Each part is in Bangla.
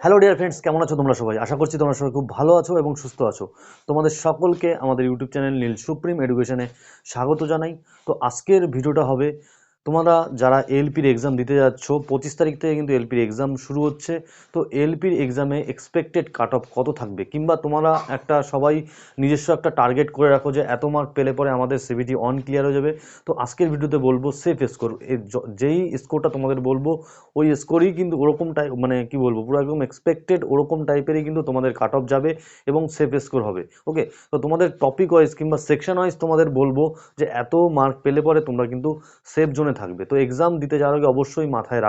হ্যালো ডিয়ার ফ্রেন্ডস, কেমন আছো তোমরা সবাই? আশা করছি তোমরা সবাই খুব ভালো আছো এবং সুস্থ আছো। তোমাদের সকলকে আমাদের ইউটিউব চ্যানেল নীল সুপ্রিম এডুকেশনে স্বাগত জানাই। তো আজকের ভিডিওটা হবে, তোমরা যারা এলপির এক্সাম দিতে যাচ্ছ, 25 তারিখ থেকে কিন্তু এলপির এক্সাম শুরু হচ্ছে। তো এলপির এক্সামে এক্সপেক্টেড কাট অফ কত থাকবে, কিংবা তোমরা একটা সবাই নিজস্ব একটা টার্গেট করে রাখো যে এত মার্ক পেলে পরে আমাদের সিবিটি অন ক্লিয়ার হয়ে যাবে। তো আজকের ভিডিওতে বলবো সেফ স্কোর, যেই স্কোরটা তোমাদের বলবো ওই স্কোরই কিন্তু ওরকম টাইপ, মানে কি বলবো, পুরো একদম এক্সপেক্টেড ওরকম টাইপেরই কিন্তু তোমাদের কাট অফ যাবে এবং সেফ স্কোর হবে। ওকে, তো তোমাদের টপিক ওয়াইজ কিংবা সেকশন ওয়াইজ তোমাদের বলবো যে এত মার্ক পেলে পরে তোমরা কিন্তু সেফ জোনে থাকবে। তো এক্সাম দিতে যাওয়ার আগে অবশ্যই মাথায়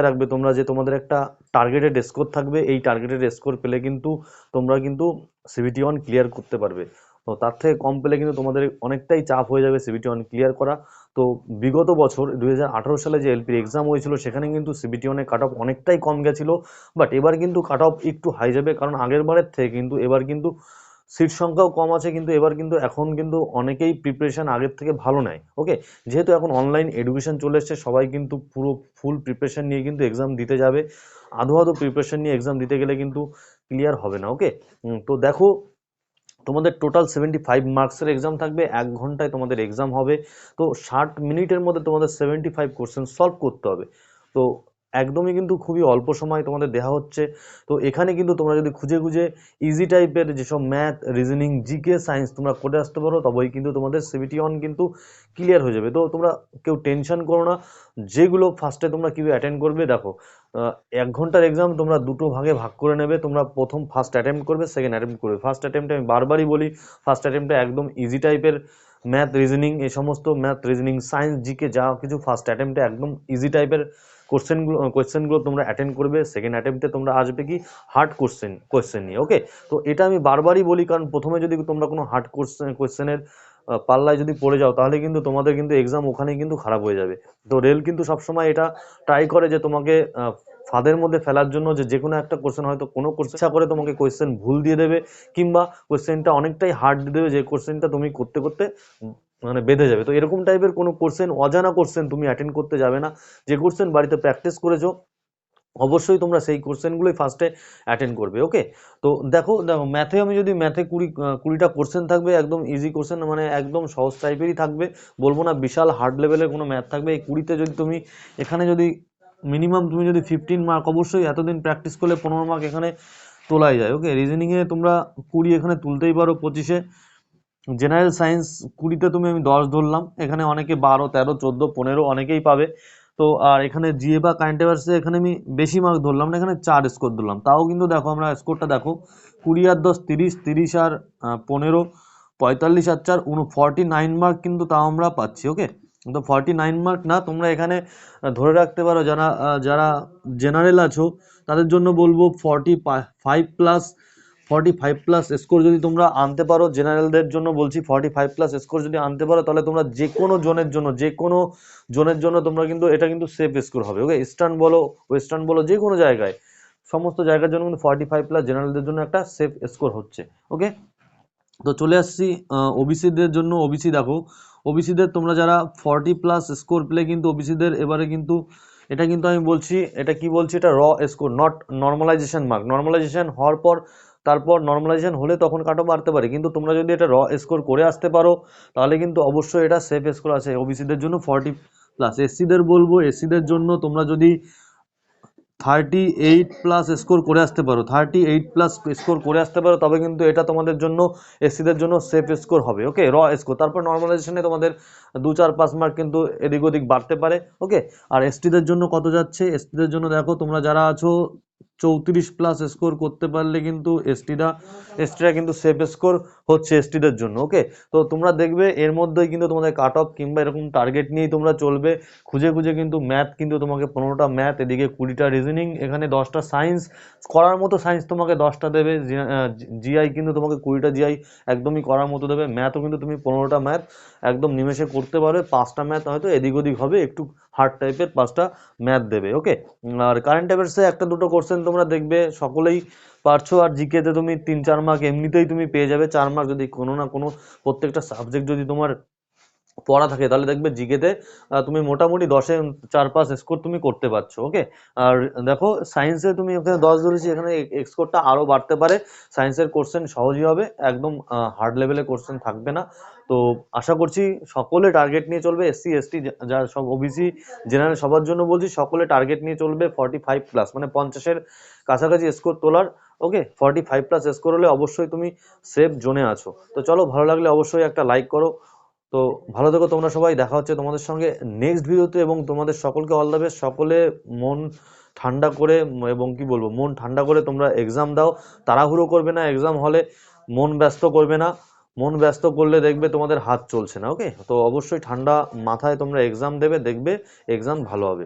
রাখবে তোমরা যে তোমাদের একটা টার্গেটেড স্কোর থাকবে। এই টার্গেটেড স্কোর পেলে কিন্তু তোমরা কিন্তু সিবিটি ওয়ান ক্লিয়ার করতে পারবে। তো তার থেকে কম পেলে কিন্তু তোমাদের অনেকটাই চাপ হয়ে যাবে সিবিটি ওয়ান ক্লিয়ার করা। তো বিগত বছর 2018 সালে যে এলপির এক্সাম হয়েছিল সেখানে কিন্তু সিবিটি ওয়ানের কাট অফ অনেকটাই কম গেছিল, বাট এবার কিন্তু কাট অফ একটু হাই যাবে, কারণ আগের বারের থেকে কিন্তু এবার কিন্তু সিট সংখ্যাও কম আছে, কিন্তু এবার কিন্তু এখন কিন্তু অনেকেই প্রিপারেশন আগের থেকে ভালো নেয়। ওকে, যেহেতু এখন অনলাইন এডুকেশন চলে এসছে, সবাই কিন্তু পুরো ফুল প্রিপারেশন নিয়ে কিন্তু এক্সাম দিতে যাবে। আধো আধো প্রিপারেশন নিয়ে এক্সাম দিতে গেলে কিন্তু ক্লিয়ার হবে না। ওকে, তো দেখো, তোমাদের টোটাল 75 মার্কসের এক্সাম থাকবে, 1 ঘন্টায় তোমাদের এক্সাম হবে। তো 60 মিনিটের মধ্যে তোমাদের 75 কোশ্চেন সলভ করতে হবে। তো একদমই কিন্তু খুবই অল্প সময় তোমাদের দেওয়া হচ্ছে। তো এখানে কিন্তু তোমরা যদি খুঁজে খুঁজে ইজি টাইপের যেসব ম্যাথ, রিজনিং, জিকে, সায়েন্স তোমরা করে আসতে পারো, তবেই কিন্তু তোমাদের সিবিটি অন কিন্তু ক্লিয়ার হয়ে যাবে। তো তোমরা কেউ টেনশন করো না। যেগুলো ফার্স্টে তোমরা কীভাবে অ্যাটেন্ড করবে দেখো, 1 ঘন্টার এক্সাম তোমরা দুটো ভাগে ভাগ করে নেবে। তোমরা প্রথম ফার্স্ট অ্যাটেম্প করবে, সেকেন্ড অ্যাটেম্প করবে। ফার্স্ট অ্যাটেম্পটে আমি বারবারই বলি, ফার্স্ট অ্যাটেম্পটে একদম ইজি টাইপের ম্যাথ, রিজনিং, এই সমস্ত ম্যাথ, রিজনিং, সায়েন্স, জিকে যা কিছু ফার্স্ট অ্যাটেম্পটে একদম ইজি টাইপের কোয়েশ্চেনগুলো তোমরা অ্যাটেন্ড করবে। সেকেন্ড অ্যাটেম্পটে তোমরা আসবে কি হার্ড কোয়েশ্চেন নিয়ে। ওকে, তো এটা আমি বারবারই বলি, কারণ প্রথমে যদি তোমরা কোনো হার্ড কোয়েশ্চেনের পাল্লায় যদি পড়ে যাও, তাহলে কিন্তু তোমাদের কিন্তু এক্সাম ওখানেই কিন্তু খারাপ হয়ে যাবে। তো রেল কিন্তু সবসময় এটা ট্রাই করে যে তোমাকে ফাঁদের মধ্যে ফেলার জন্য, যে কোনো একটা কোশ্চেন, হয়তো কোনো কোশ্চেন ইচ্ছা করে তোমাকে কোশ্চেন ভুল দিয়ে দেবে, কিংবা কোশ্চেনটা অনেকটাই হার্ড দিয়ে দেবে, যে কোশ্চেনটা তুমি করতে করতে মানে বেঁধে যাবে। তো এরকম টাইপের কোনো কোশ্চেন, অজানা কোশ্চেন তুমি অ্যাটেন্ড করতে যাবে না। যে কোশ্চেন বাড়িতে প্র্যাকটিস করেছো, অবশ্যই তোমরা সেই কোশ্চেনগুলোই ফার্স্টে অ্যাটেন্ড করবে। ওকে, তো দেখো দেখো ম্যাথে, আমি যদি ম্যাথে 20টা কোশ্চেন থাকবে, একদম ইজি কোশ্চেন, মানে একদম সহজ টাইপেরই থাকবে, বলবো না বিশাল হার্ড লেভেলের কোনো ম্যাথ থাকবে। এই 20তে যদি তুমি এখানে যদি মিনিমাম তুমি যদি 15 মার্ক, অবশ্যই এতদিন প্র্যাকটিস করলে 15 মার্ক এখানে তোলাই যায়। ওকে, রিজনিংয়ে তোমরা 20 এখানে তুলতেই পারো 25-এ। জেনারেল সায়েন্স 20তে তুমি আমি 10 ধরলাম, এখানে অনেকে 12, 13, 14, 15 অনেকেই পাবে। তো আর এখানে জিএ বা কারেন্ট অ্যাফেয়ার্সে এখানে আমি বেশি মার্ক ধরলাম না, এখানে 4 স্কোর ধরলাম। তাও কিন্তু দেখো, আমরা স্কোরটা দেখো, 20 আর 10 30, 30 আর 15, 45 আর 4 49 মার্ক কিন্তু তাও আমরা পাচ্ছি। ওকে, তো 49 মার্ক না, তোমরা এখানে ধরে রাখতে পারো যারা যারা জেনারেল আছো তাদের জন্য বলবো 45 প্লাস স্কোর যদি তোমরা আনতে পারো। জেনারেলদের জন্য বলছি 45 প্লাস স্কোর যদি আনতে পারো, তাহলে তোমরা যে কোনো জোনের জন্য তোমরা কিন্তু এটা কিন্তু সেফ স্কোর হবে। ওকে, ইস্টার্ন বলো, ওয়েস্টার্ন বলো, যে কোনো জায়গায়, সমস্ত জায়গার জন্য কিন্তু 45 প্লাস জেনারেলদের জন্য একটা সেফ স্কোর হচ্ছে। ওকে, তো চলে আসছি ওবিসিদের জন্য। ওবিসি দেখো, ওবিসিদের তোমরা যারা 40 প্লাস স্কোর পেলে কিন্তু ওবিসিদের এবারে কিন্তু, এটা কিন্তু আমি বলছি, এটা কি বলছি, এটা raw score, not normalisation mark. Normalisation হওয়ার পর, তারপর নর্মালাইজেশন হলে তখন কাটও বাড়তে পারে, কিন্তু তোমরা যদি এটা র স্কোর করে আসতে পারো, তাহলে কিন্তু অবশ্যই এটা সেফ স্কোর আছে ওবিসিদের জন্য 40 প্লাস। এসসিদের বলবো, এসসিদের জন্য তোমরা যদি 38 প্লাস স্কোর করে আসতে পারো, 38 প্লাস স্কোর করে আসতে পারো, তবে কিন্তু এটা তোমাদের জন্য, এসসিদের জন্য সেফ স্কোর হবে। ওকে, র স্কোর, তারপর নর্মালাইজেশনে তোমাদের 2, 4, 5 মার্ক কিন্তু এদিক ওদিক বাড়তে পারে। ওকে, আর এসটিদের জন্য কত যাচ্ছে, এসটিদের জন্য দেখো, তোমরা যারা আছো 34 প্লাস স্কোর করতে পারলে কিন্তু এসটিরা কিন্তু সেফ স্কোর হচ্ছে এসটিদের জন্য। ওকে, তো তোমরা দেখবে এর মধ্যেই কিন্তু তোমাদের কাট অফ কিংবা এরকম টার্গেট নিয়েই তোমরা চলবে। খুঁজে খুঁজে কিন্তু ম্যাথ কিন্তু তোমাকে 15টা ম্যাথ, এদিকে 20টা রিজনিং, এখানে 10টা সায়েন্স, করার মতো সায়েন্স তোমাকে 10টা দেবে। জিআই কিন্তু তোমাকে 20টা জিআই একদমই করার মতো দেবে। ম্যাথও কিন্তু তুমি 15টা ম্যাথ একদম নিমেষে করতে পারবে। 5টা ম্যাথ হয়তো এদিক ওদিক হবে, একটু হার্ড টাইপের 5টা ম্যাথ দেবে। ওকে, আর কারেন্ট অ্যাফেয়ার্সে একটা দুটো কোশ্চেন তোমরা দেখবে সকলেই পারছো, আর জিকেতে তুমি 3, 4 মার্ক এমনিতেই তুমি পেয়ে যাবে। 4 মার্ক যদি কোনো না কোনো, প্রত্যেকটা সাবজেক্ট যদি তোমার পড়া থাকে, তাহলে দেখবে জিকেতে তুমি মোটামুটি 10-এ 4-5 স্কোর তুমি করতে পারছো। ওকে, আর দেখো সায়েন্সে তুমি ওখানে 10 ধরেছি, এখানে স্কোরটা আরো বাড়তে পারে। সায়েন্সের কোশ্চেন সহজই হবে, একদম হার্ড লেভেলের কোশ্চেন থাকবে না। তো আশা করছি সকলে টার্গেট নিয়ে চলবে, এসসি এসটি যারা সব, ওবিসি জেনারেল সবার জন্য বলছি, সকলে টার্গেট নিয়ে চলবে 45+, মানে 50-এর কাছাকাছি স্কোর তোলার। ওকে, 45+ স্কোর হলে অবশ্যই তুমি সেফ জোনে আছো। তো চলো, ভালো লাগলে অবশ্যই একটা লাইক করো। তো ভালো থেকো তোমরা সবাই, দেখা হচ্ছে তোমাদের সঙ্গে নেক্সট ভিডিওতে, এবং তোমাদের সকলকে অল দ্য বেস্ট। সকলে মন ঠান্ডা করে, এবং কি বলবো, মন ঠান্ডা করে তোমরা এক্সাম দাও। তাড়াহুড়ো করবে না এক্সাম হলে, মন ব্যস্ত করবে না। মন ব্যস্ত করলে দেখবে তোমাদের হাত চলছে না। ওকে, তো অবশ্যই ঠান্ডা মাথায় তোমরা এক্সাম দেবে, দেখবে এক্সাম ভালো হবে।